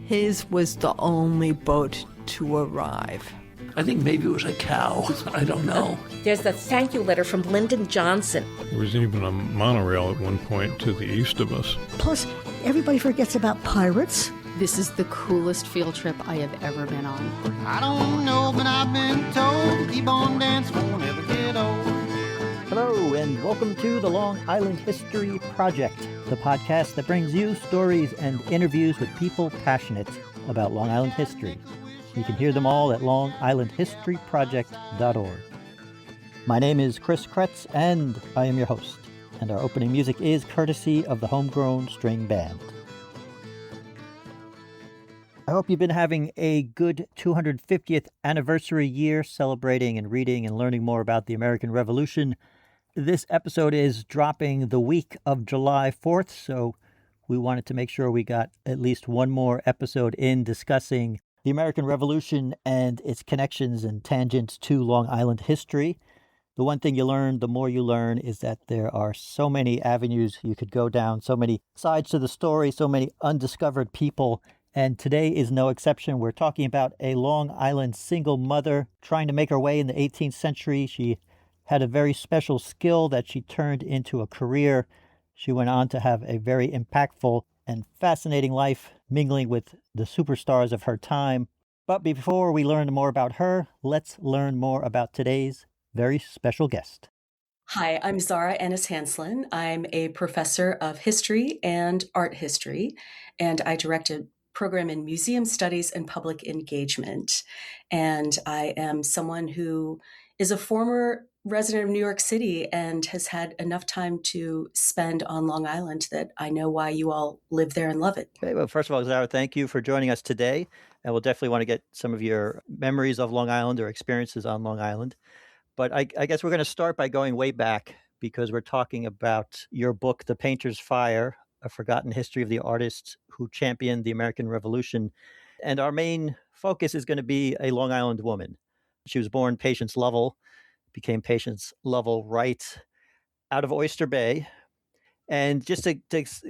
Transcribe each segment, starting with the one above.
His was the only boat to arrive. I think maybe it was a cow. I don't know. There's the thank you letter from Lyndon Johnson. There was even a monorail at one point to the east of us. Plus, everybody forgets about pirates. This is the coolest field trip I have ever been on. I don't know, but I've been told, keep on dancing, won't ever get old. Hello, and welcome to the Long Island History Project, the podcast that brings you stories and interviews with people passionate about Long Island history. You can hear them all at longislandhistoryproject.org. My name is Chris Kretz, and I am your host. And our opening music is courtesy of the Homegrown String Band. I hope you've been having a good 250th anniversary year celebrating and reading and learning more about the American Revolution. This episode is dropping the week of July 4th, so we wanted to make sure we got at least one more episode in discussing the American Revolution and its connections and tangents to Long Island history. The one thing you learn, the more you learn, is that there are so many avenues you could go down, so many sides to the story, so many undiscovered people. And today is no exception. We're talking about a Long Island single mother trying to make her way in the 18th century. She had a very special skill that she turned into a career. She went on to have a very impactful and fascinating life, mingling with the superstars of her time. But before we learn more about her, let's learn more about today's very special guest. Hi, I'm Zara Anishanslin. I'm a professor of history and art history, and I direct a program in museum studies and public engagement. And I am someone who is a former resident of New York City and has had enough time to spend on Long Island that I know why you all live there and love it. Okay, well, first of all, Zara, thank you for joining us today. And we'll definitely want to get some of your memories of Long Island or experiences on Long Island. But I guess we're going to start by going way back because we're talking about your book, The Painter's Fire, A Forgotten History of the Artists Who Championed the American Revolution. And our main focus is going to be a Long Island woman. She was born Patience Lovell, became Patience Lovell Wright out of Oyster Bay. And just to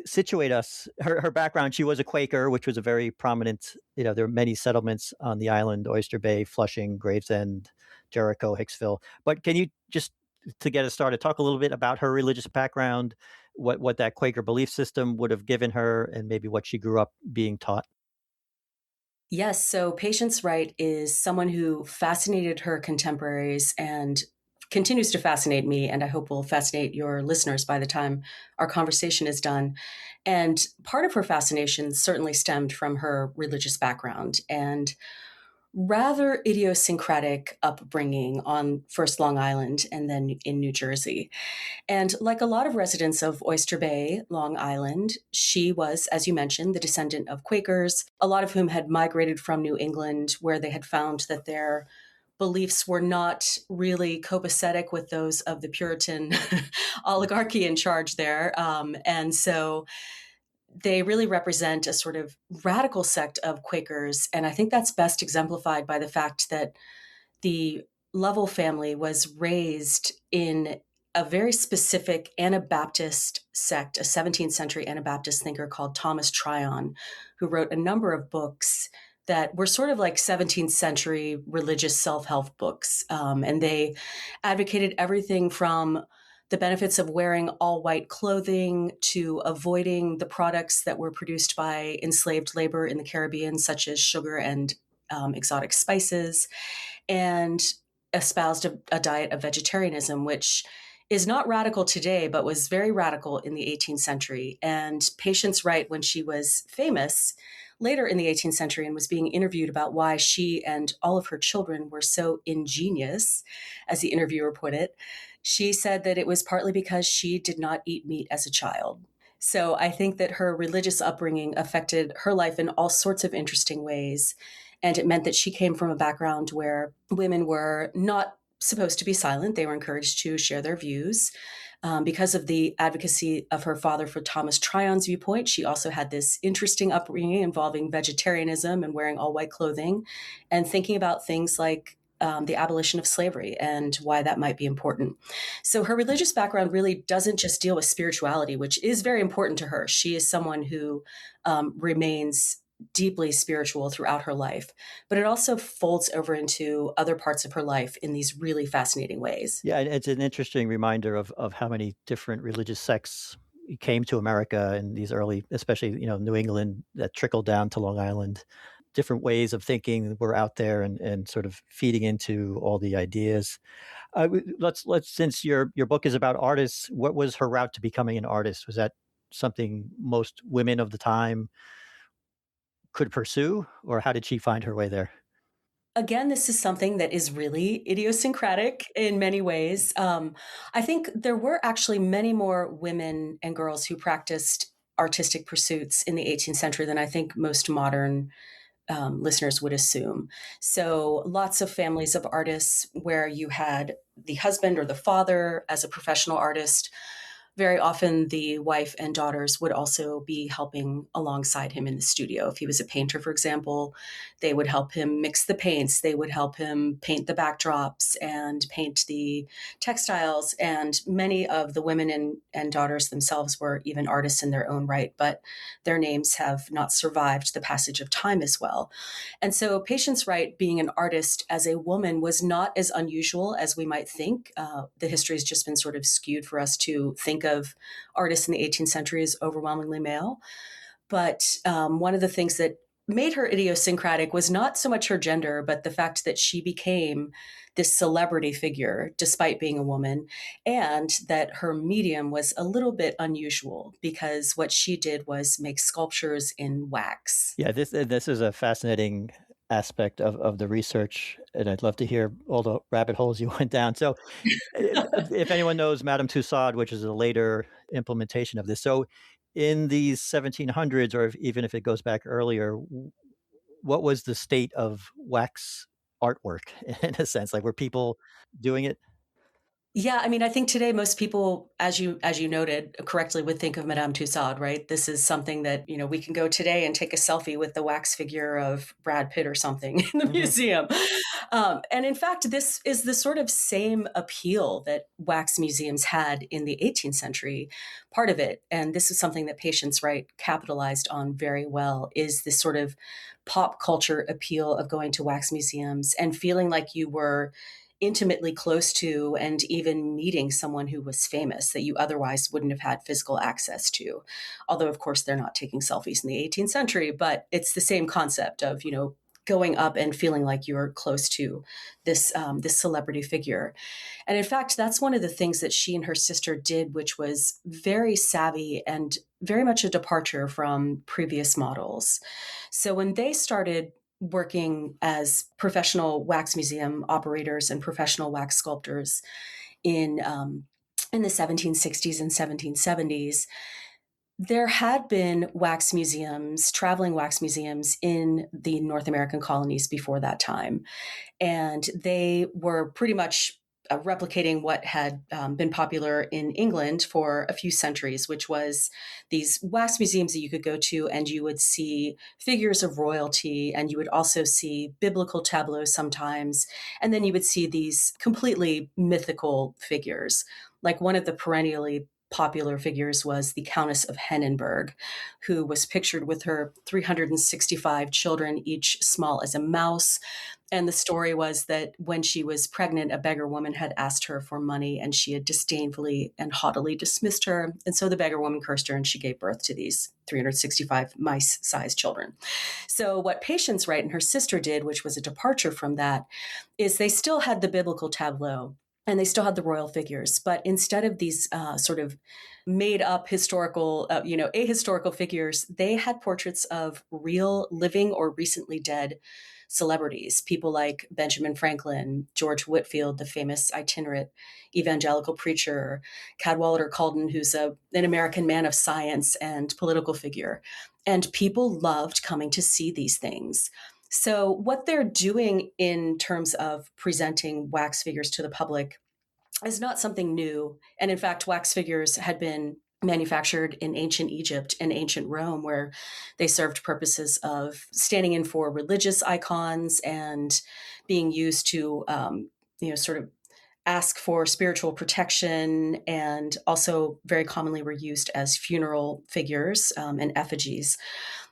situate us, her background, she was a Quaker, which was a very prominent, there were many settlements on the island, Oyster Bay, Flushing, Gravesend, Jericho, Hicksville. But can you just, to get us started, talk a little bit about her religious background, what that Quaker belief system would have given her, and maybe what she grew up being taught? Yes, so Patience Wright is someone who fascinated her contemporaries and continues to fascinate me, and I hope will fascinate your listeners by the time our conversation is done. And part of her fascination certainly stemmed from her religious background and rather idiosyncratic upbringing on first Long Island and then in New Jersey. And like a lot of residents of Oyster Bay, Long Island, she was, as you mentioned, the descendant of Quakers, a lot of whom had migrated from New England, where they had found that their beliefs were not really copacetic with those of the Puritan oligarchy in charge there. And so they really represent a sort of radical sect of Quakers. And I think that's best exemplified by the fact that the Lovell family was raised in a very specific Anabaptist sect, a 17th century Anabaptist thinker called Thomas Tryon, who wrote a number of books that were sort of like 17th century religious self-help books. And they advocated everything from the benefits of wearing all white clothing to avoiding the products that were produced by enslaved labor in the Caribbean, such as sugar and exotic spices, and espoused a diet of vegetarianism, which is not radical today, but was very radical in the 18th century. And Patience Wright, when she was famous later in the 18th century and was being interviewed about why she and all of her children were so ingenious, as the interviewer put it, she said that it was partly because she did not eat meat as a child. So I think that her religious upbringing affected her life in all sorts of interesting ways. And it meant that she came from a background where women were not supposed to be silent. They were encouraged to share their views. Because of the advocacy of her father for Thomas Tryon's viewpoint, she also had this interesting upbringing involving vegetarianism and wearing all white clothing and thinking about things like the abolition of slavery and why that might be important. So her religious background really doesn't just deal with spirituality, which is very important to her. She is someone who remains deeply spiritual throughout her life, but it also folds over into other parts of her life in these really fascinating ways. Yeah, it's an interesting reminder of how many different religious sects came to America in these early, especially, New England, that trickled down to Long Island. Different ways of thinking were out there and sort of feeding into all the ideas. Let's since your book is about artists, what was her route to becoming an artist? Was that something most women of the time could pursue, or how did she find her way there? Again, this is something that is really idiosyncratic in many ways. I think there were actually many more women and girls who practiced artistic pursuits in the 18th century than I think most modern listeners would assume. So, lots of families of artists where you had the husband or the father as a professional artist. Very often, the wife and daughters would also be helping alongside him in the studio. If he was a painter, for example, they would help him mix the paints. They would help him paint the backdrops and paint the textiles. And many of the women and daughters themselves were even artists in their own right, but their names have not survived the passage of time as well. And so Patience Wright, being an artist as a woman, was not as unusual as we might think. The history has just been sort of skewed for us to think of artists in the 18th century as overwhelmingly male. But one of the things that made her idiosyncratic was not so much her gender, but the fact that she became this celebrity figure despite being a woman, and that her medium was a little bit unusual because what she did was make sculptures in wax. Yeah, this is a fascinating aspect of the research, and I'd love to hear all the rabbit holes you went down. So, if anyone knows Madame Tussaud, which is a later implementation of this, so in these 1700s, or even if it goes back earlier, what was the state of wax artwork in a sense? Like, were people doing it? Yeah, I mean, I think today most people, as you noted correctly, would think of Madame Tussaud, right? This is something that we can go today and take a selfie with the wax figure of Brad Pitt or something in the museum. And in fact, this is the sort of same appeal that wax museums had in the 18th century. Part of it, and this is something that Patience Wright capitalized on very well, is this sort of pop culture appeal of going to wax museums and feeling like you were intimately close to and even meeting someone who was famous that you otherwise wouldn't have had physical access to. Although, of course, they're not taking selfies in the 18th century, but it's the same concept of, going up and feeling like you're close to this celebrity figure. And in fact, that's one of the things that she and her sister did, which was very savvy and very much a departure from previous models. So when they started working as professional wax museum operators and professional wax sculptors in the 1760s and 1770s, there had been wax museums, traveling wax museums in the North American colonies before that time. And they were pretty much replicating what had been popular in England for a few centuries, which was these wax museums that you could go to and you would see figures of royalty, and you would also see biblical tableaus sometimes. And then you would see these completely mythical figures. Like one of the perennially popular figures was the Countess of Hennenberg, who was pictured with her 365 children, each small as a mouse. And the story was that when she was pregnant, a beggar woman had asked her for money and she had disdainfully and haughtily dismissed her. And so the beggar woman cursed her and she gave birth to these 365 mice-sized children. So what Patience Wright and her sister did, which was a departure from that, is they still had the biblical tableau and they still had the royal figures, but instead of these sort of made up historical, ahistorical figures, they had portraits of real living or recently dead celebrities, people like Benjamin Franklin, George Whitefield, the famous itinerant evangelical preacher, Cadwallader Culloden, who's an American man of science and political figure. And people loved coming to see these things. So what they're doing in terms of presenting wax figures to the public is not something new. And in fact, wax figures had been manufactured in ancient Egypt and ancient Rome, where they served purposes of standing in for religious icons and being used to, sort of ask for spiritual protection, and also very commonly were used as funeral figures and effigies.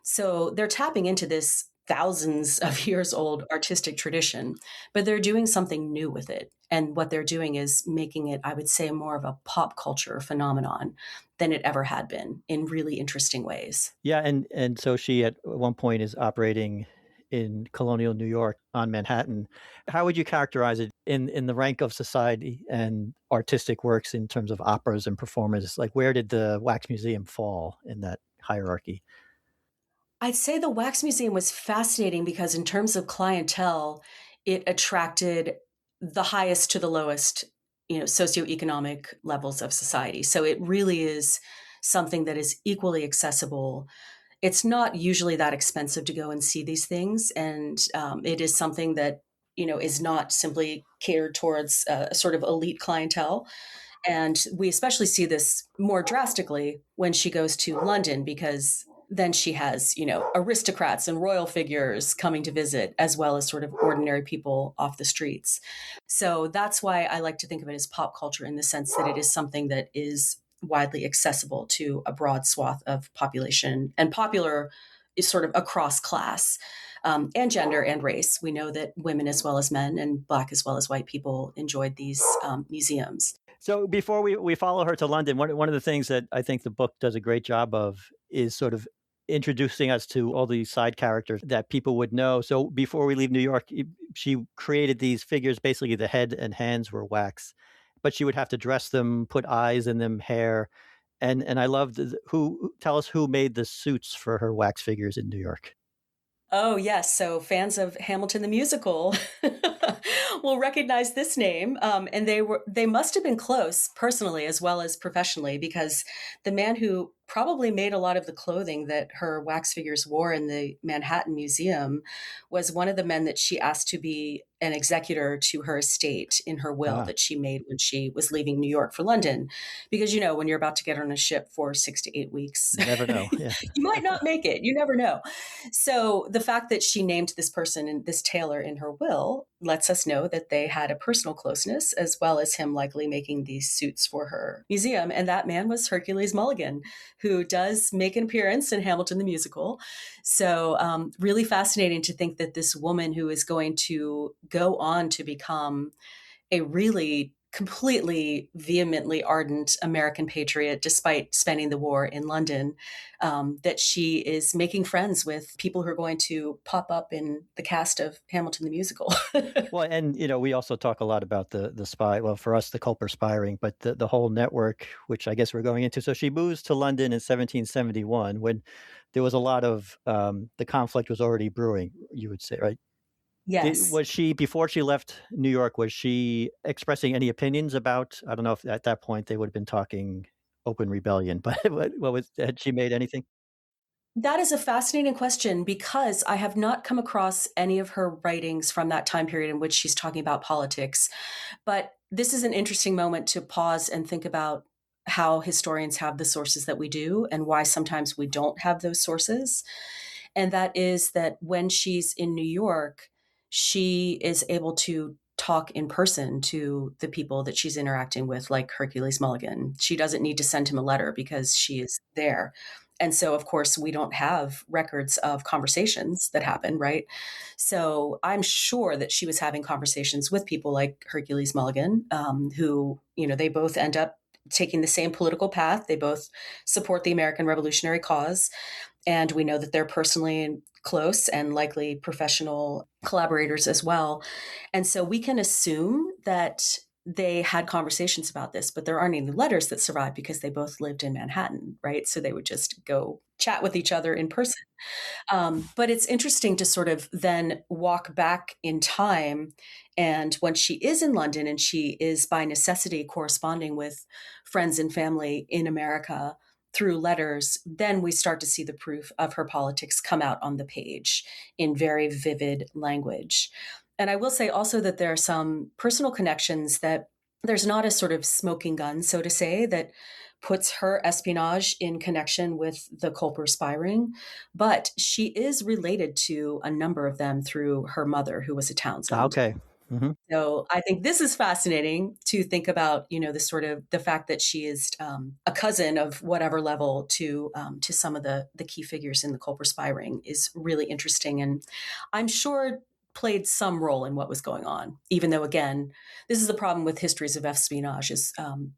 So they're tapping into this thousands of years old artistic tradition, but they're doing something new with it. And what they're doing is making it, I would say, more of a pop culture phenomenon than it ever had been in really interesting ways. Yeah, and so she at one point is operating in colonial New York on Manhattan. How would you characterize it in the rank of society and artistic works in terms of operas and performances? Like, where did the Wax Museum fall in that hierarchy? I'd say the Wax Museum was fascinating because, in terms of clientele, it attracted the highest to the lowest, socioeconomic levels of society. So it really is something that is equally accessible. It's not usually that expensive to go and see these things, and it is something that is not simply catered towards a sort of elite clientele. And we especially see this more drastically when she goes to London, because then she has, aristocrats and royal figures coming to visit, as well as sort of ordinary people off the streets. So that's why I like to think of it as pop culture, in the sense that it is something that is widely accessible to a broad swath of population, and popular is sort of across class, and gender and race. We know that women as well as men, and Black as well as white people, enjoyed these museums. So before we follow her to London, one of the things that I think the book does a great job of is sort of introducing us to all these side characters that people would know. So before we leave New York, she created these figures. Basically, the head and hands were wax, but she would have to dress them, put eyes in them, hair. And I loved tell us who made the suits for her wax figures in New York. Oh, yes. So fans of Hamilton the musical will recognize this name. And they must have been close personally as well as professionally, because the man who probably made a lot of the clothing that her wax figures wore in the Manhattan Museum was one of the men that she asked to be an executor to her estate in her will that she made when she was leaving New York for London. Because, when you're about to get on a ship for 6 to 8 weeks, you never know. Yeah. You might not make it. You never know. So the fact that she named this person and this tailor in her will lets us know that they had a personal closeness, as well as him likely making these suits for her museum. And that man was Hercules Mulligan, who does make an appearance in Hamilton the musical. So really fascinating to think that this woman who is going to go on to become a really completely vehemently ardent American patriot, despite spending the war in London, that she is making friends with people who are going to pop up in the cast of Hamilton the musical. Well, and we also talk a lot about the spy. Well, for us, the Culper spy ring, but the whole network, which I guess we're going into. So she moves to London in 1771 when there was a lot of the conflict was already brewing. You would say, right? Yes. Was she, before she left New York, was she expressing any opinions about, I don't know if at that point they would have been talking open rebellion, but had she made anything? That is a fascinating question, because I have not come across any of her writings from that time period in which she's talking about politics. But this is an interesting moment to pause and think about how historians have the sources that we do, and why sometimes we don't have those sources. And that is that when she's in New York, she is able to talk in person to the people that she's interacting with, like Hercules Mulligan. She doesn't need to send him a letter because she is there. And so, of course, we don't have records of conversations that happen, right? So I'm sure that she was having conversations with people like Hercules Mulligan, who, they both end up taking the same political path. They both support the American Revolutionary cause. And we know that they're personally close and likely professional collaborators as well. And so we can assume that they had conversations about this, but there aren't any letters that survive because they both lived in Manhattan, right? So they would just go chat with each other in person. But it's interesting to sort of then walk back in time. And when she is in London and she is by necessity corresponding with friends and family in America through letters, then we start to see the proof of her politics come out on the page in very vivid language. And I will say also that there are some personal connections, that there's not a sort of smoking gun, so to say, that puts her espionage in connection with the Culper spy ring, but she is related to a number of them through her mother, who was a Townsend. Okay. So I think this is fascinating to think about, the sort of the fact that she is a cousin of whatever level to some of the key figures in the Culper spy ring is really interesting, and I'm sure played some role in what was going on. Even though, again, this is the problem with histories of espionage is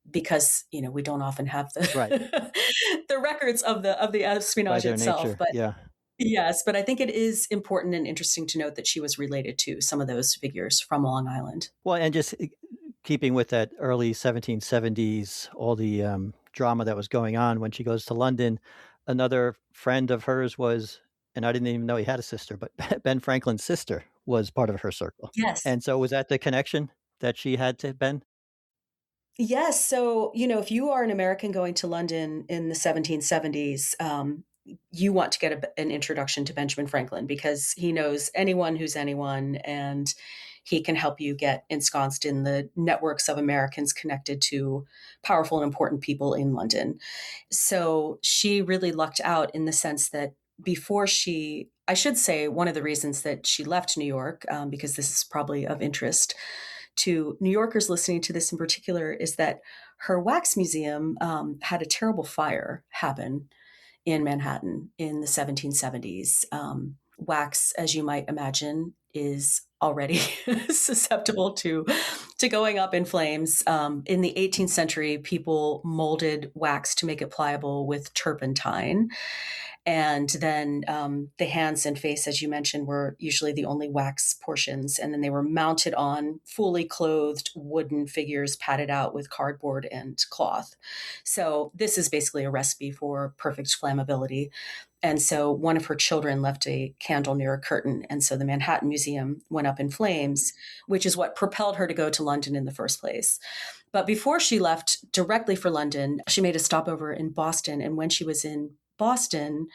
because we don't often have the Right. the records of the espionage By their itself, nature, but. yeah. Yes, but I think it is important and interesting to note that she was related to some of those figures from Long Island. Well, and just keeping with that early 1770s, all the drama that was going on when she goes to London, another friend of hers was, and I didn't even know he had a sister, but Ben Franklin's sister was part of her circle. Yes. And so was that the connection that she had to Ben? Yes. So, if you are an American going to London in the 1770s, you want to get an introduction to Benjamin Franklin because he knows anyone who's anyone, and he can help you get ensconced in the networks of Americans connected to powerful and important people in London. So she really lucked out in the sense that I should say one of the reasons that she left New York, because this is probably of interest to New Yorkers listening to this in particular, is that her wax museum had a terrible fire happen in Manhattan in the 1770s. Wax, as you might imagine, is already susceptible to going up in flames. In the 18th century, people molded wax to make it pliable with turpentine. And then the hands and face, as you mentioned, were usually the only wax portions. And then they were mounted on fully clothed wooden figures padded out with cardboard and cloth. So this is basically a recipe for perfect flammability. And so one of her children left a candle near a curtain. And so the Manhattan Museum went up in flames, which is what propelled her to go to London in the first place. But before she left directly for London, she made a stopover in Boston. And when she was in Boston,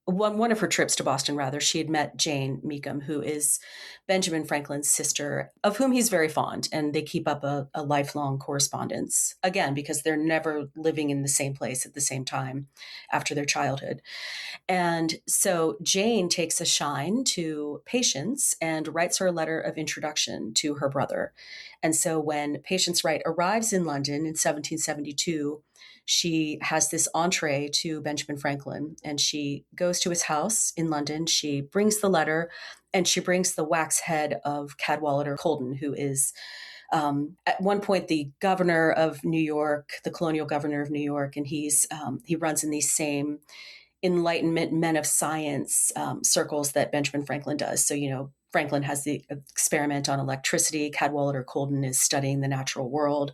one of her trips to Boston, rather, she had met Jane Meekum, who is Benjamin Franklin's sister, of whom he's very fond, and they keep up a lifelong correspondence, again, because they're never living in the same place at the same time after their childhood. And so Jane takes a shine to Patience and writes her a letter of introduction to her brother. And so when Patience Wright arrives in London in 1772, she has this entree to Benjamin Franklin, and she goes to his house in London. She brings the letter, and she brings the wax head of Cadwallader Colden, who is at one point the governor of New York, the colonial governor of New York, and he runs in these same Enlightenment men of science circles that Benjamin Franklin does. So, Franklin has the experiment on electricity. Cadwallader Colden is studying the natural world.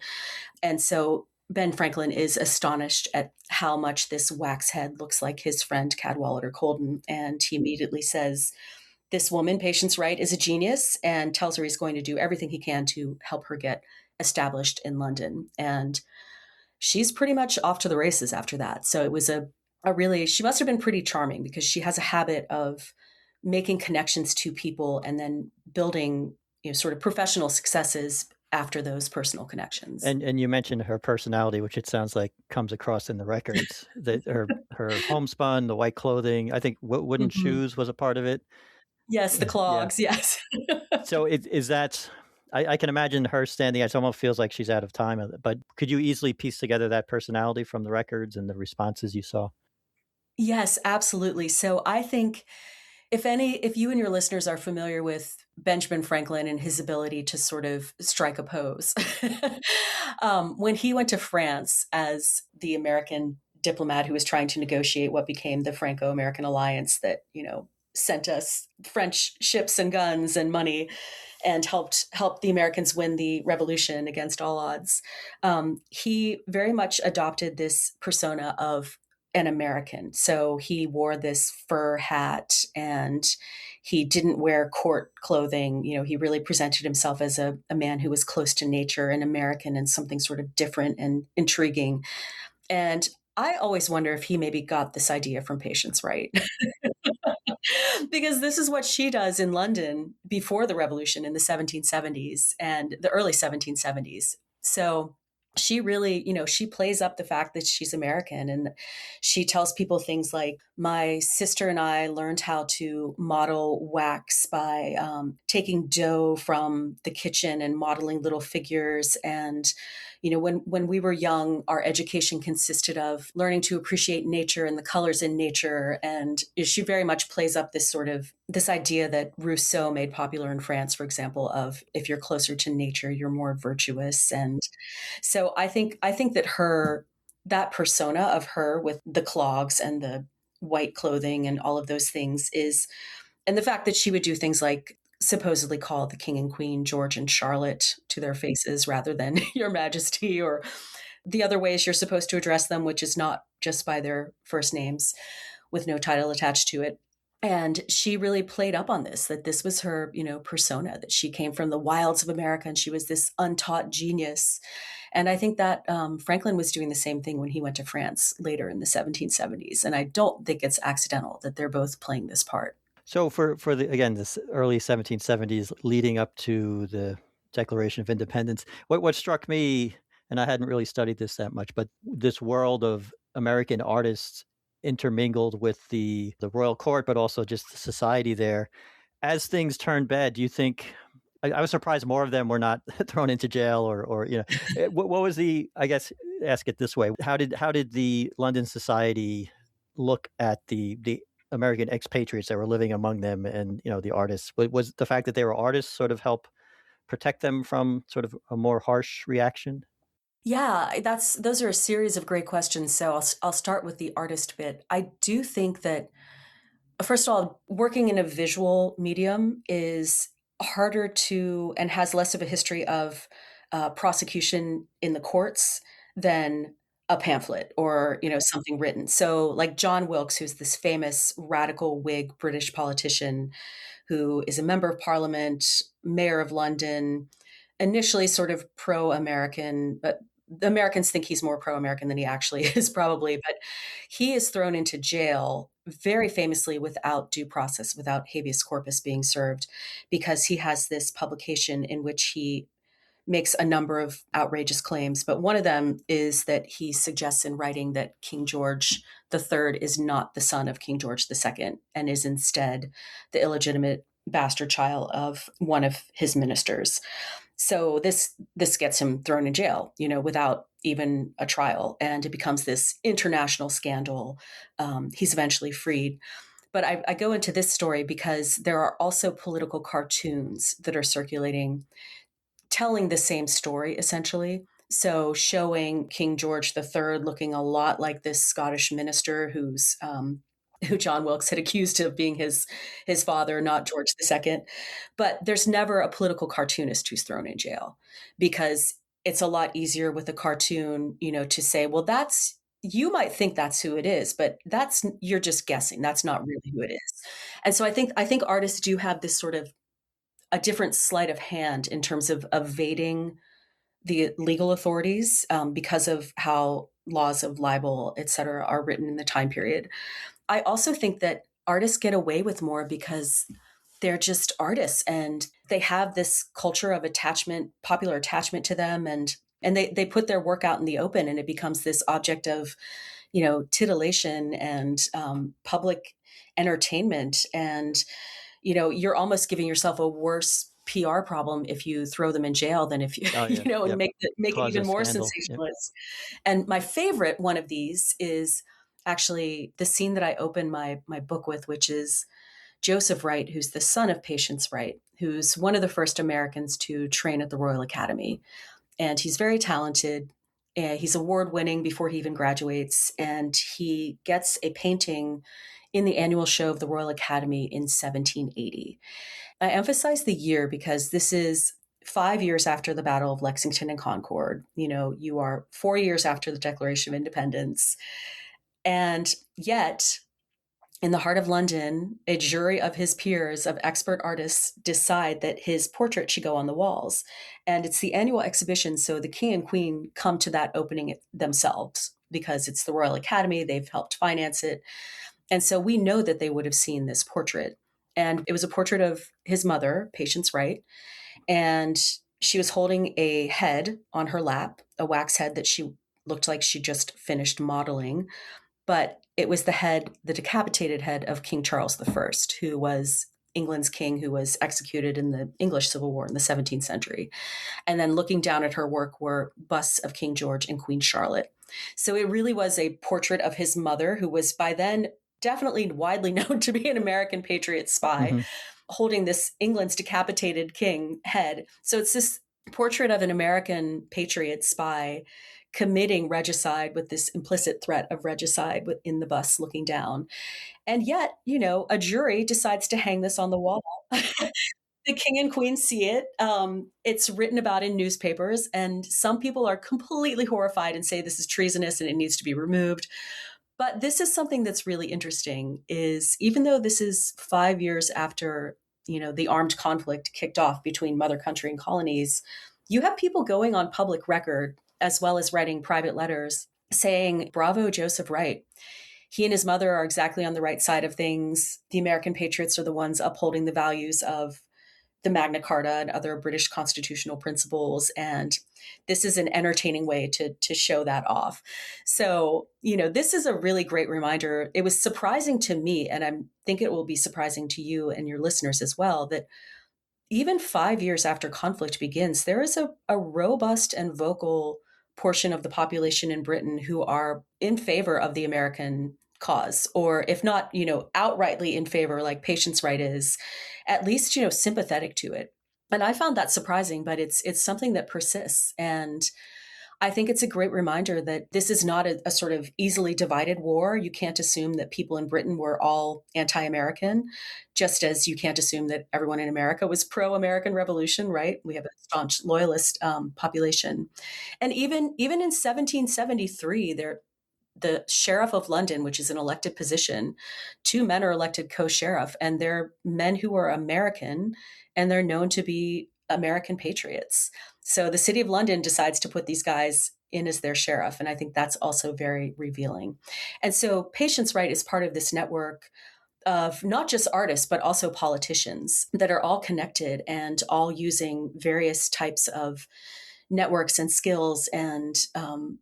And so Ben Franklin is astonished at how much this wax head looks like his friend Cadwallader Colden. And he immediately says, this woman, Patience Wright, is a genius, and tells her he's going to do everything he can to help her get established in London. And she's pretty much off to the races after that. So it was she must have been pretty charming because she has a habit of making connections to people and then building, sort of professional successes after those personal connections. And you mentioned her personality, which it sounds like comes across in the records. That her homespun, the white clothing, I think wooden shoes was a part of it. Yes, the clogs, yeah. yes. So is that, I can imagine her standing, it almost feels like she's out of time, but could you easily piece together that personality from the records and the responses you saw? Yes, absolutely. So I think if you and your listeners are familiar with Benjamin Franklin and his ability to sort of strike a pose, when he went to France as the American diplomat who was trying to negotiate what became the Franco-American alliance that, sent us French ships and guns and money and helped the Americans win the revolution against all odds, he very much adopted this persona of an American. So he wore this fur hat and he didn't wear court clothing. He really presented himself as a man who was close to nature, an American, and something sort of different and intriguing. And I always wonder if he maybe got this idea from Patience Wright. Because this is what she does in London before the revolution in the 1770s and the early 1770s. So she really, she plays up the fact that she's American, and she tells people things like, my sister and I learned how to model wax by taking dough from the kitchen and modeling little figures. And, when we were young, our education consisted of learning to appreciate nature and the colors in nature. And she very much plays up this idea that Rousseau made popular in France, for example, of if you're closer to nature, you're more virtuous. And so I think that persona of her with the clogs and the white clothing and all of those things and the fact that she would do things like supposedly call the king and queen George and Charlotte to their faces rather than your majesty, or the other ways you're supposed to address them, which is not just by their first names with no title attached to it. And she really played up on this, that this was her, persona, that she came from the wilds of America and she was this untaught genius. And I think that Franklin was doing the same thing when he went to France later in the 1770s. And I don't think it's accidental that they're both playing this part. So for this early 1770s leading up to the Declaration of Independence, what struck me, and I hadn't really studied this that much, but this world of American artists intermingled with the royal court, but also just the society there. As things turned bad, do you think, I was surprised more of them were not thrown into jail or what was I guess, ask it this way. How did the London society look at the American expatriates that were living among them and, the artists? Was the fact that they were artists sort of help protect them from sort of a more harsh reaction? Yeah, those are a series of great questions. So I'll start with the artist bit. I do think that, first of all, working in a visual medium is harder to and has less of a history of prosecution in the courts than a pamphlet or something written. So like John Wilkes, who's this famous radical Whig British politician who is a member of Parliament, mayor of London, initially sort of pro-American, but the Americans think he's more pro-American than he actually is probably, but he is thrown into jail very famously without due process, without habeas corpus being served, because he has this publication in which he makes a number of outrageous claims. But one of them is that he suggests in writing that King George III is not the son of King George II and is instead the illegitimate bastard child of one of his ministers. So this gets him thrown in jail, without even a trial, and it becomes this international scandal. He's eventually freed. But I go into this story because there are also political cartoons that are circulating, telling the same story, essentially. So showing King George III looking a lot like this Scottish minister who John Wilkes had accused of being his father, not George II. But there's never a political cartoonist who's thrown in jail, because it's a lot easier with a cartoon, to say, well, you might think that's who it is, but you're just guessing. That's not really who it is. And so I think artists do have this sort of a different sleight of hand in terms of evading the legal authorities because of how laws of libel, et cetera, are written in the time period. I also think that artists get away with more because they're just artists and they have this culture of attachment, popular attachment to them. And they put their work out in the open, and it becomes this object of, titillation and public entertainment. And, you're almost giving yourself a worse PR problem if you throw them in jail than if you, and make it even more sensationalist. Yep. And my favorite one of these is actually the scene that I open my book with, which is Joseph Wright, who's the son of Patience Wright, who's one of the first Americans to train at the Royal Academy. And he's very talented. He's award-winning before he even graduates. And he gets a painting in the annual show of the Royal Academy in 1780. I emphasize the year because this is 5 years after the Battle of Lexington and Concord. You are 4 years after the Declaration of Independence. And yet, in the heart of London, a jury of his peers, of expert artists, decide that his portrait should go on the walls. And it's the annual exhibition, so the king and queen come to that opening themselves because it's the Royal Academy, they've helped finance it. And so we know that they would have seen this portrait. And it was a portrait of his mother, Patience Wright, and she was holding a head on her lap a wax head that she looked like she just finished modeling, but it was the decapitated head of King Charles I, who was England's king, who was executed in the English Civil War in the 17th century. And then looking down at her work were busts of King George and Queen Charlotte. So it really was a portrait of his mother, who was by then definitely widely known to be an American patriot spy, holding this England's decapitated king head. So it's this portrait of an American patriot spy committing regicide with this implicit threat of regicide in the bust looking down. And yet, a jury decides to hang this on the wall. The king and queen see it. It's written about in newspapers, and some people are completely horrified and say this is treasonous and it needs to be removed. But this is something that's really interesting, is even though this is 5 years after, the armed conflict kicked off between mother country and colonies, you have people going on public record, as well as writing private letters, saying, "Bravo, Joseph Wright. He and his mother are exactly on the right side of things. The American patriots are the ones upholding the values of the Magna Carta and other British constitutional principles. And this is an entertaining way to show that off." So, this is a really great reminder. It was surprising to me, and I think it will be surprising to you and your listeners as well, that even 5 years after conflict begins, there is a robust and vocal portion of the population in Britain who are in favor of the American cause, or if not, outrightly in favor, like Patience Wright is, at least, sympathetic to it. And I found that surprising, but it's something that persists. And I think it's a great reminder that this is not a sort of easily divided war. You can't assume that people in Britain were all anti-American, just as you can't assume that everyone in America was pro-American Revolution, right? We have a staunch loyalist population. And even in 1773, the Sheriff of London, which is an elected position, 2 men are elected co-sheriff, and they're men who are American, and they're known to be American patriots. So the city of London decides to put these guys in as their sheriff, and I think that's also very revealing. And so Patience Wright is part of this network of not just artists, but also politicians that are all connected and all using various types of networks and skills and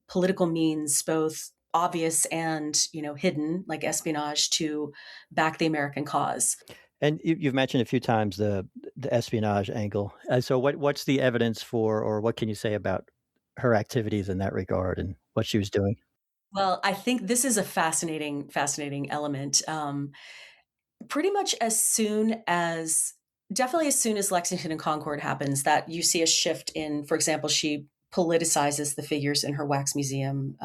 political means, both obvious and hidden, like espionage, to back the American cause. And you've mentioned a few times the espionage angle. So what's the evidence for, or what can you say about her activities in that regard and what she was doing? Well, I think this is a fascinating element. Pretty much definitely as soon as Lexington and Concord happens, that you see a shift in, for example, she politicizes the figures in her wax museum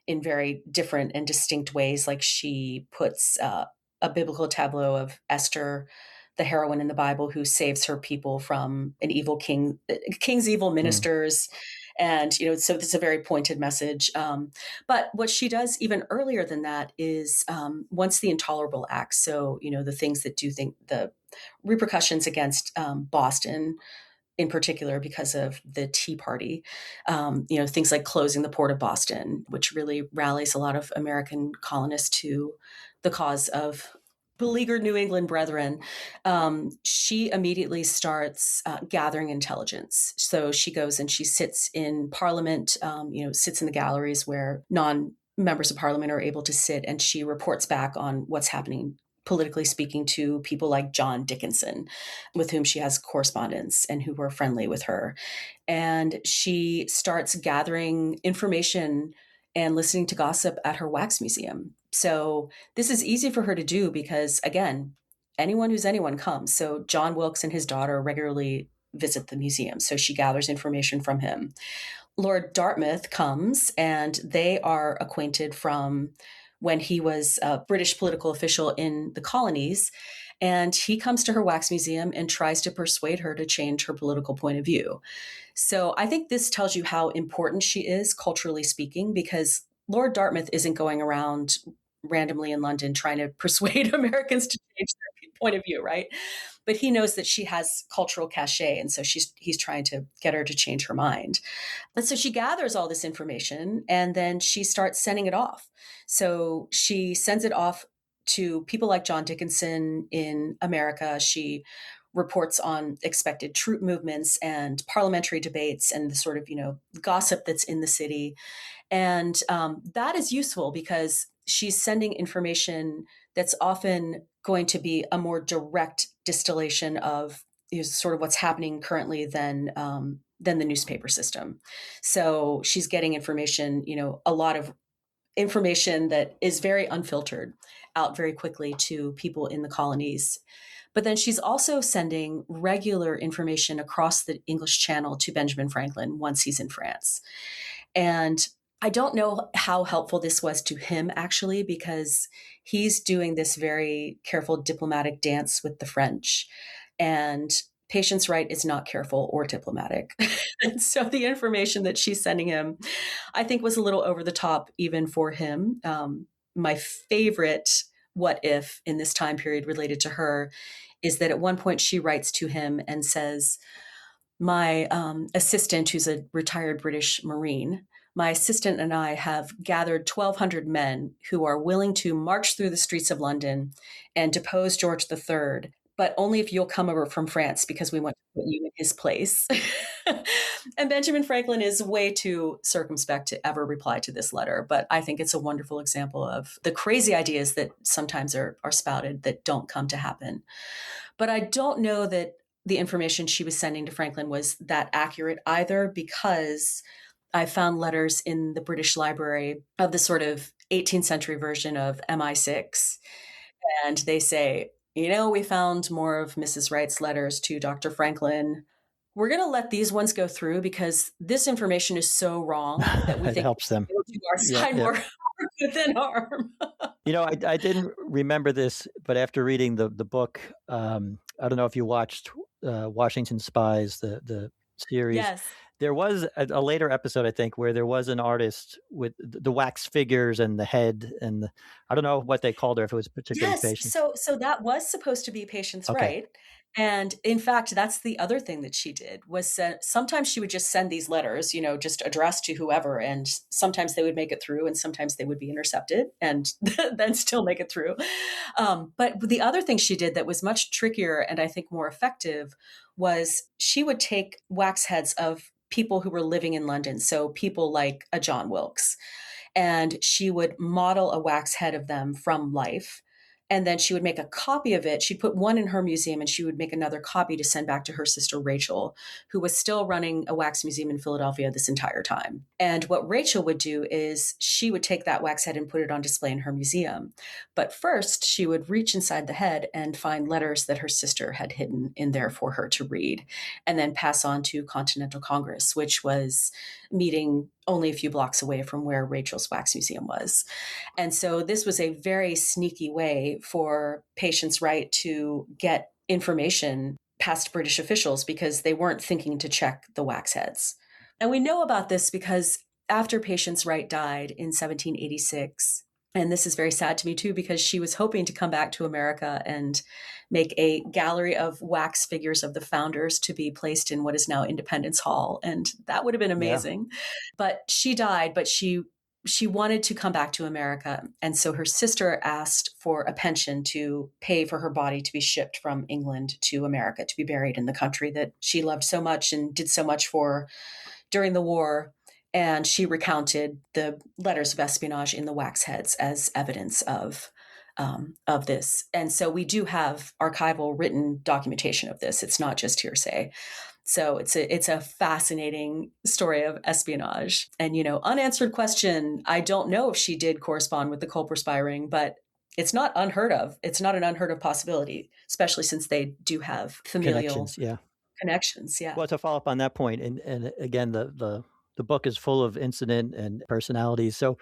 in very different and distinct ways. Like she puts a biblical tableau of Esther, the heroine in the Bible, who saves her people from an evil king's evil ministers. And, so this is a very pointed message. But what she does even earlier than that is once the intolerable acts, so, the things that the repercussions against Boston in particular, because of the Tea Party, things like closing the port of Boston, which really rallies a lot of American colonists to the cause of beleaguered New England brethren. She immediately starts gathering intelligence. So she goes and she sits in Parliament, sits in the galleries where non-members of Parliament are able to sit, and she reports back on what's happening politically speaking to people like John Dickinson, with whom she has correspondence and who were friendly with her. And she starts gathering information and listening to gossip at her wax museum. So this is easy for her to do because, again, anyone who's anyone comes. So John Wilkes and his daughter regularly visit the museum. So she gathers information from him. Lord Dartmouth comes, and they are acquainted from when he was a British political official in the colonies. And he comes to her wax museum and tries to persuade her to change her political point of view. So I think this tells you how important she is, culturally speaking, because Lord Dartmouth isn't going around randomly in London trying to persuade Americans to change their point of view, right? But he knows that she has cultural cachet, and so he's trying to get her to change her mind. And so she gathers all this information, and then she starts sending it off. So she sends it off to people like John Dickinson in America. She reports on expected troop movements and parliamentary debates and the sort of, gossip that's in the city. And that is useful because she's sending information that's often going to be a more direct distillation of sort of what's happening currently than the newspaper system. So she's getting information, a lot of information that is very unfiltered out very quickly to people in the colonies. But then she's also sending regular information across the English Channel to Benjamin Franklin once he's in France. And I don't know how helpful this was to him, actually, because he's doing this very careful diplomatic dance with the French. And Patience Wright is not careful or diplomatic. And so the information that she's sending him, I think, was a little over the top even for him. My favorite what if in this time period related to her is that at one point she writes to him and says, my assistant, who's a retired British Marine, my assistant and I have gathered 1,200 men who are willing to march through the streets of London and depose George III, but only if you'll come over from France because we want to put you in his place. And Benjamin Franklin is way too circumspect to ever reply to this letter. But I think it's a wonderful example of the crazy ideas that sometimes are spouted that don't come to happen. But I don't know that the information she was sending to Franklin was that accurate either, because I found letters in the British Library of the sort of 18th century version of MI6. And they say, we found more of Mrs. Wright's letters to Dr. Franklin. We're going to let these ones go through because this information is so wrong that we It think helps them. it'll do our side more good than harm. I didn't remember this, but after reading the book, I don't know if you watched Washington Spies, the series. Yes. There was a later episode, I think, where there was an artist with the wax figures and the head, and I don't know what they called her, if it was particularly Patience. So that was supposed to be Patience Okay. Wright. And in fact, that's the other thing that she did was sometimes she would just send these letters, just addressed to whoever. And sometimes they would make it through and sometimes they would be intercepted and then still make it through. But the other thing she did that was much trickier and I think more effective was she would take wax heads of people who were living in London. So people like a John Wilkes. And she would model a wax head of them from life. And then she would make a copy of it. She'd put one in her museum and she would make another copy to send back to her sister, Rachel, who was still running a wax museum in Philadelphia this entire time. And what Rachel would do is she would take that wax head and put it on display in her museum. But first, she would reach inside the head and find letters that her sister had hidden in there for her to read, and then pass on to Continental Congress, which was meeting only a few blocks away from where Rachel's wax museum was. And so this was a very sneaky way for Patience Wright to get information past British officials because they weren't thinking to check the wax heads. And we know about this because after Patience Wright died in 1786, and this is very sad to me too, because she was hoping to come back to America and make a gallery of wax figures of the founders to be placed in what is now Independence Hall. And that would have been amazing. Yeah. But she died, but she wanted to come back to America. And so her sister asked for a pension to pay for her body to be shipped from England to America, to be buried in the country that she loved so much and did so much for during the war. And she recounted the letters of espionage in the wax heads as evidence of this. And so we do have archival written documentation of this. It's not just hearsay. So it's a fascinating story of espionage. And, unanswered question, I don't know if she did correspond with the Culper spy ring, but it's not unheard of. It's not an unheard of possibility, especially since they do have familial connections. Yeah. Well, to follow up on that point, and again, the book is full of incident and personalities. So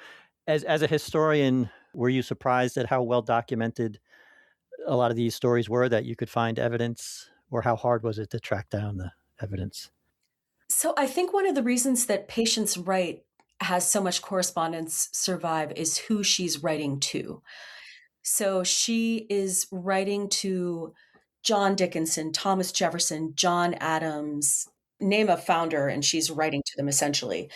as a historian, were you surprised at how well documented a lot of these stories were, that you could find evidence, or how hard was it to track down the evidence? So I think one of the reasons that Patience Wright has so much correspondence survive is who she's writing to. So she is writing to John Dickinson, Thomas Jefferson, John Adams, name a founder, and she's writing to them essentially.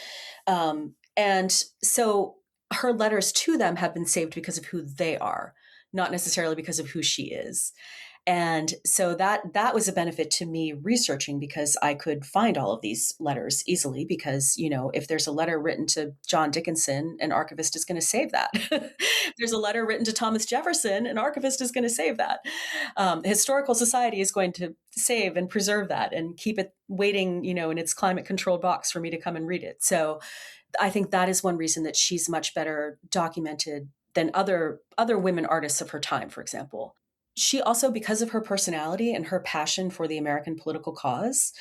And so her letters to them have been saved because of who they are, not necessarily because of who she is. And so that was a benefit to me researching, because I could find all of these letters easily, because, if there's a letter written to John Dickinson, an archivist is going to save that. If there's a letter written to Thomas Jefferson, an archivist is going to save that. Historical Society is going to save and preserve that and keep it waiting, in its climate controlled box for me to come and read it. So I think that is one reason that she's much better documented than other women artists of her time, for example. She also, because of her personality and her passion for the American political cause,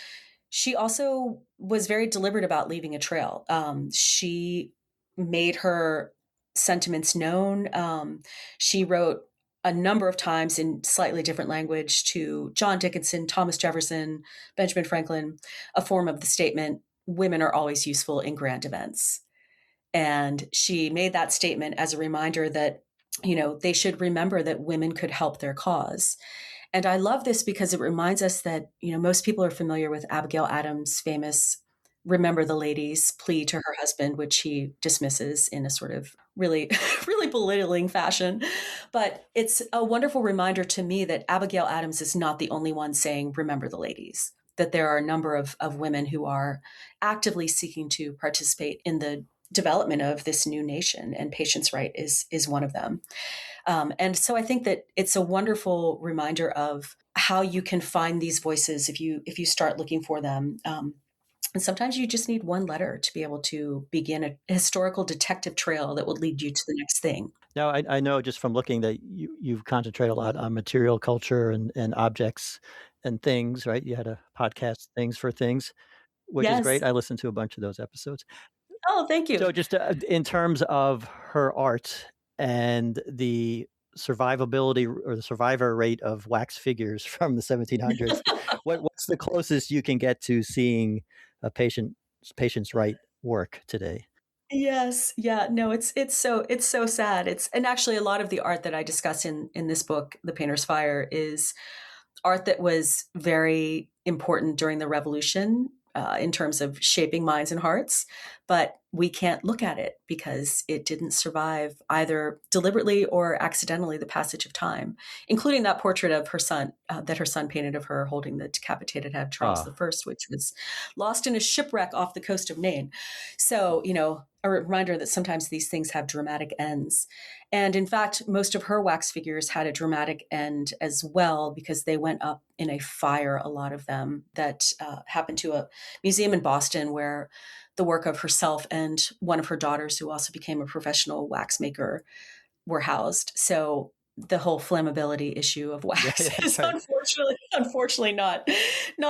she also was very deliberate about leaving a trail. She made her sentiments known. She wrote a number of times in slightly different language to John Dickinson, Thomas Jefferson, Benjamin Franklin, a form of the statement, "Women are always useful in grand events." And she made that statement as a reminder that, they should remember that women could help their cause. And I love this because it reminds us that, most people are familiar with Abigail Adams' famous "Remember the Ladies" plea to her husband, which he dismisses in a sort of really, really belittling fashion. But it's a wonderful reminder to me that Abigail Adams is not the only one saying, "Remember the ladies," that there are a number of women who are actively seeking to participate in the development of this new nation, and Patience Wright is one of them. And so I think that it's a wonderful reminder of how you can find these voices if you start looking for them. And sometimes you just need one letter to be able to begin a historical detective trail that will lead you to the next thing. Now, I know just from looking that you've concentrated a lot on material culture and objects and things, right? You had a podcast, Things for Things, which is Yes. great. I listened to a bunch of those episodes. Oh, thank you. So just in terms of her art and the survivability or the survivor rate of wax figures from the 1700s, what's the closest you can get to seeing a Patience Wright work today? Yes. Yeah. No, it's so sad. And actually a lot of the art that I discuss in this book, The Painter's Fire, is art that was very important during the Revolution, in terms of shaping minds and hearts, but we can't look at it because it didn't survive either deliberately or accidentally the passage of time, including that portrait of her son that her son painted of her holding the decapitated head of Charles I, which was lost in a shipwreck off the coast of Maine. So, a reminder that sometimes these things have dramatic ends. And in fact, most of her wax figures had a dramatic end as well, because they went up in a fire, a lot of them, that happened to a museum in Boston where the work of herself and one of her daughters, who also became a professional wax maker, were housed. So the whole flammability issue of wax is right. unfortunately not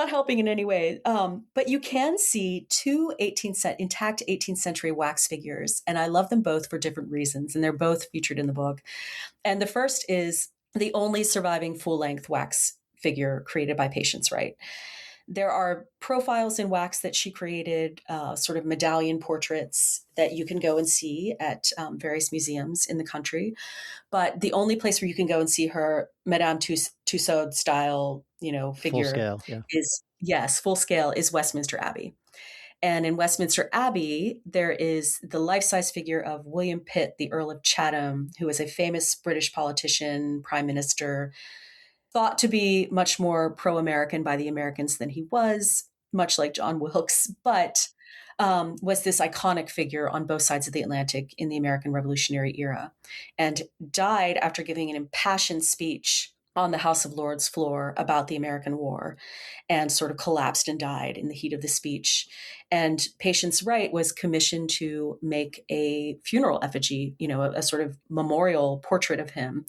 helping in any way. But you can see two intact 18th century wax figures, and I love them both for different reasons, and they're both featured in the book. And the first is the only surviving full-length wax figure created by Patience Wright. There are profiles in wax that she created, sort of medallion portraits that you can go and see at various museums in the country. But the only place where you can go and see her Madame Tussaud style, figure Full scale, yeah. Full scale, is Westminster Abbey. And in Westminster Abbey, there is the life-size figure of William Pitt, the Earl of Chatham, who was a famous British politician, prime minister, thought to be much more pro-American by the Americans than he was, much like John Wilkes, but was this iconic figure on both sides of the Atlantic in the American Revolutionary era, and died after giving an impassioned speech on the House of Lords floor about the American War, and sort of collapsed and died in the heat of the speech. And Patience Wright was commissioned to make a funeral effigy, a sort of memorial portrait of him.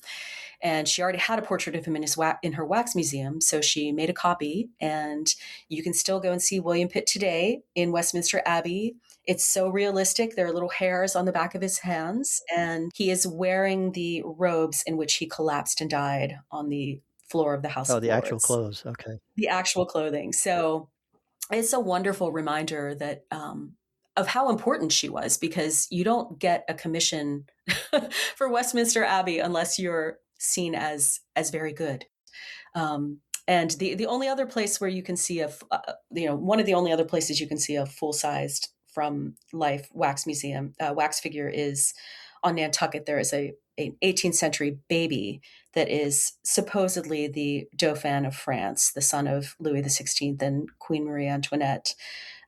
And she already had a portrait of him in her wax museum, so she made a copy, and you can still go and see William Pitt today in Westminster Abbey. It's so realistic. There are little hairs on the back of his hands, and he is wearing the robes in which he collapsed and died on the floor of the House of Lords. Oh, the actual clothes. Okay. The actual clothing. So it's a wonderful reminder that of how important she was, because you don't get a commission for Westminster Abbey unless you're seen as very good. And the only other place where you can see one of the only other places you can see a full-sized from life wax figure is on Nantucket. There is an 18th century baby that is supposedly the Dauphin of France, the son of Louis XVI and Queen Marie Antoinette,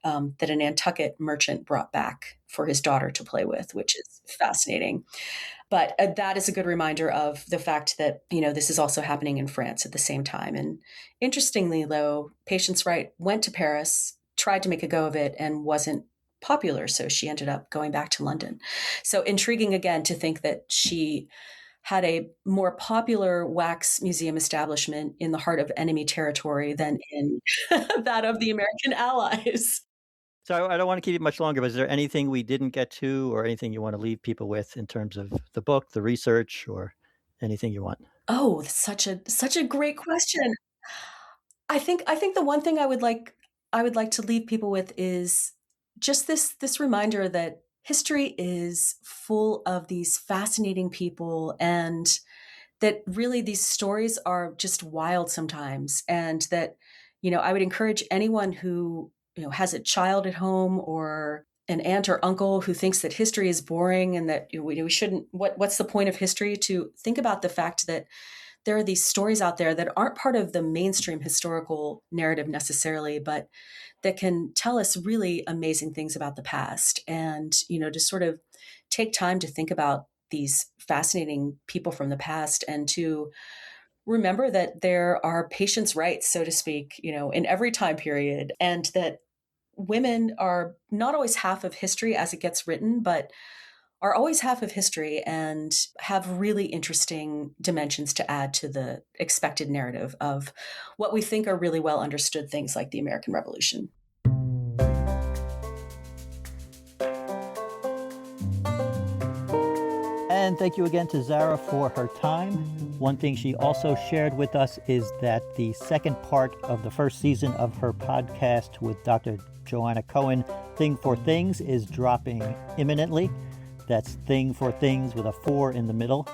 that a Nantucket merchant brought back for his daughter to play with, which is fascinating. But that is a good reminder of the fact that, this is also happening in France at the same time. And interestingly, though, Patience Wright went to Paris, tried to make a go of it, and wasn't popular. So she ended up going back to London. So intriguing again to think that she had a more popular wax museum establishment in the heart of enemy territory than in that of the American Allies. So I don't want to keep you much longer, but is there anything we didn't get to or anything you want to leave people with in terms of the book, the research, or anything you want? Oh, that's such a great question. I think the one thing I would like to leave people with is just this reminder that history is full of these fascinating people, and that really these stories are just wild sometimes, and that I would encourage anyone who has a child at home or an aunt or uncle who thinks that history is boring and that we shouldn't, what's the point of history, to think about the fact that there are these stories out there that aren't part of the mainstream historical narrative necessarily, but that can tell us really amazing things about the past. And, to sort of take time to think about these fascinating people from the past, and to remember that there are patients' rights, so to speak, in every time period, and that women are not always half of history as it gets written, but are always half of history and have really interesting dimensions to add to the expected narrative of what we think are really well understood things like the American Revolution. And thank you again to Zara for her time. One thing she also shared with us is that the second part of the first season of her podcast with Dr. Joanna Cohen, Thing for Things, is dropping imminently. That's Thing for Things with a 4 in the middle.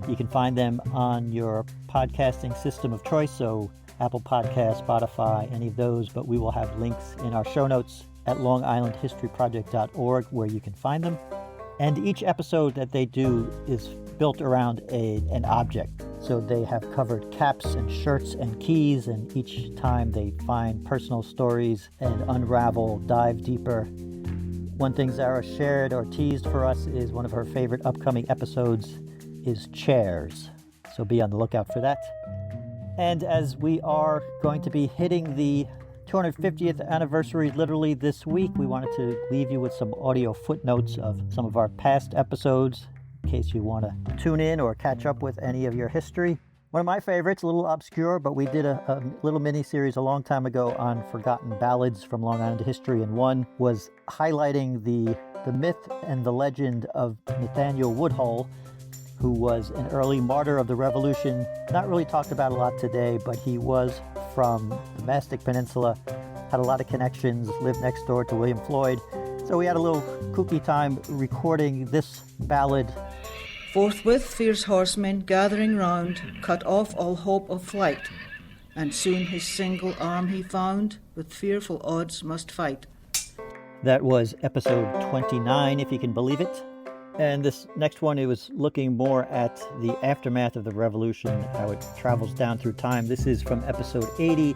You can find them on your podcasting system of choice, so Apple Podcasts, Spotify, any of those, but we will have links in our show notes at longislandhistoryproject.org where you can find them. And each episode that they do is built around an object. So they have covered caps and shirts and keys, and each time they find personal stories and unravel, dive deeper. One thing Zara shared or teased for us is one of her favorite upcoming episodes is chairs. So be on the lookout for that. And as we are going to be hitting the 250th anniversary literally this week, we wanted to leave you with some audio footnotes of some of our past episodes in case you want to tune in or catch up with any of your history. One of my favorites, a little obscure, but we did a little mini-series a long time ago on forgotten ballads from Long Island history, and one was highlighting the myth and the legend of Nathaniel Woodhull, who was an early martyr of the Revolution. Not really talked about a lot today, but he was from the Mastic Peninsula, had a lot of connections, lived next door to William Floyd. So we had a little kooky time recording this ballad. Forthwith fierce horsemen gathering round cut off all hope of flight, and soon his single arm he found with fearful odds must fight. That was episode 29, if you can believe it. And this next one, it was looking more at the aftermath of the revolution, how it travels down through time. This is from episode 80,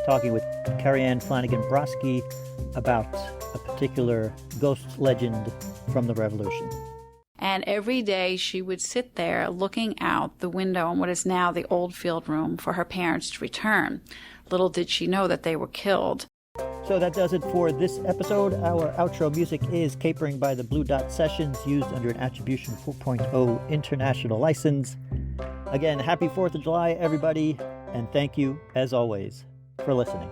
talking with Carrie Ann Flanagan-Broski about a particular ghost legend from the revolution. And every day she would sit there looking out the window on what is now the old field room for her parents to return. Little did she know that they were killed. So that does it for this episode. Our outro music is Capering by the Blue Dot Sessions, used under an Attribution 4.0 international license. Again, happy 4th of July, everybody, and thank you, as always, for listening.